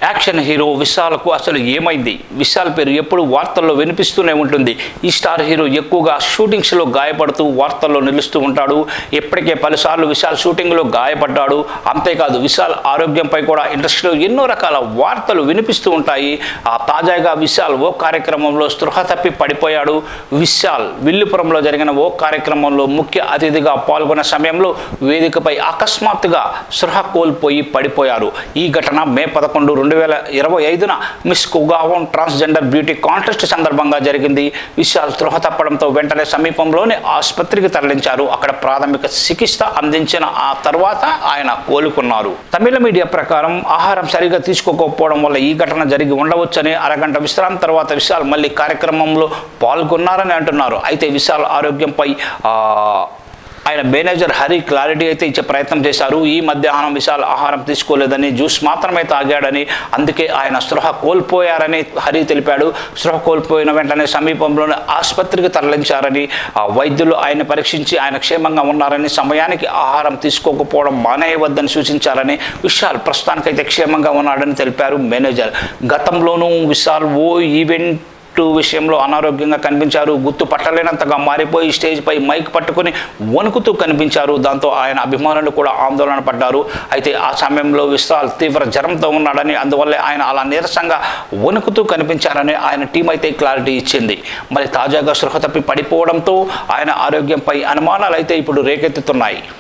Action hero విశాల్కు అసలు ఏమైంది? విశాల్ పేరు ఎప్పుడు వార్తల్లో వినిపిస్తూనే ఉంటుంది. ఈ స్టార్ హీరో ఎక్కువగా షూటింగ్స్లో గాయపడుతూ వార్తల్లో నిలుస్తూ ఉంటాడు. ఇప్పటికే పలుసార్లు విశాల్ షూటింగ్లో గాయపడ్డాడు. అంతేకాదు విశాల్ ఆరోగ్యంపై కూడా ఇండస్ట్రీలో ఎన్నో రకాల వార్తలు వినిపిస్తూ ఉంటాయి. తాజాగా విశాల్ ఓ కార్యక్రమంలో స్పృహ తప్పి పడిపోయాడు. విశాల్ విల్లుపురంలో జరిగిన ఓ కార్యక్రమంలో ముఖ్య అతిథిగా పాల్గొన్న సమయంలో వేదికపై అకస్మాత్తుగా స్పృహ కోల్పోయి పడిపోయారు. ఈ ఘటన మే 11, 2025న మిస్ కుగావన్ ట్రాన్స్జెండర్ బ్యూటీ కాంటెస్ట్ సందర్భంగా జరిగింది. విశాల్ స్పృహ తప్పడంతో వెంటనే సమీపంలోని ఆసుపత్రికి తరలించారు. అక్కడ ప్రాథమిక చికిత్స అందించిన ఆ తర్వాత ఆయన కోలుకున్నారు. తమిళ మీడియా ప్రకారం ఆహారం సరిగా తీసుకోకపోవడం వల్ల ఈ ఘటన జరిగి ఉండవచ్చని, అరగంట విశ్రాంతి తర్వాత విశాల్ మళ్ళీ కార్యక్రమంలో పాల్గొన్నారని అంటున్నారు. అయితే విశాల్ ఆరోగ్యంపై ఆయన మేనేజర్ హరి క్లారిటీ అయితే ఇచ్చే ప్రయత్నం చేశారు. ఈ మధ్యాహ్నం విశాల్ ఆహారం తీసుకోలేదని, జ్యూస్ మాత్రమే తాగాడని, అందుకే ఆయన స్పృహ కోల్పోయారని హరి తెలిపాడు. స్పృహ కోల్పోయిన వెంటనే సమీపంలోని ఆసుపత్రికి తరలించారని, వైద్యులు ఆయన పరీక్షించి ఆయన క్షేమంగా ఉన్నారని, సమయానికి ఆహారం తీసుకోకపోవడం మానేయవద్దని సూచించారని, విశాల్ ప్రస్తుతానికైతే క్షేమంగా ఉన్నాడని తెలిపారు మేనేజర్. గతంలోనూ విశాల్ ఓ ఈవెంట్ విషయంలో అనారోగ్యంగా కనిపించారు. గుర్తు పట్టలేనంతగా మారిపోయి స్టేజ్ పై మైక్ పట్టుకుని వణుకుతూ కనిపించారు. దాంతో ఆయన అభిమానులు కూడా ఆందోళన పడ్డారు. అయితే ఆ సమయంలో విశాల్ తీవ్ర జ్వరంతో ఉన్నాడని, అందువల్లే ఆయన అలా నీరసంగా వణుకుతూ కనిపించారని ఆయన టీం అయితే క్లారిటీ ఇచ్చింది. మరి తాజాగా స్పృహ తప్పి పడిపోవడంతో ఆయన ఆరోగ్యంపై అనుమానాలు అయితే ఇప్పుడు రేకెత్తుతున్నాయి.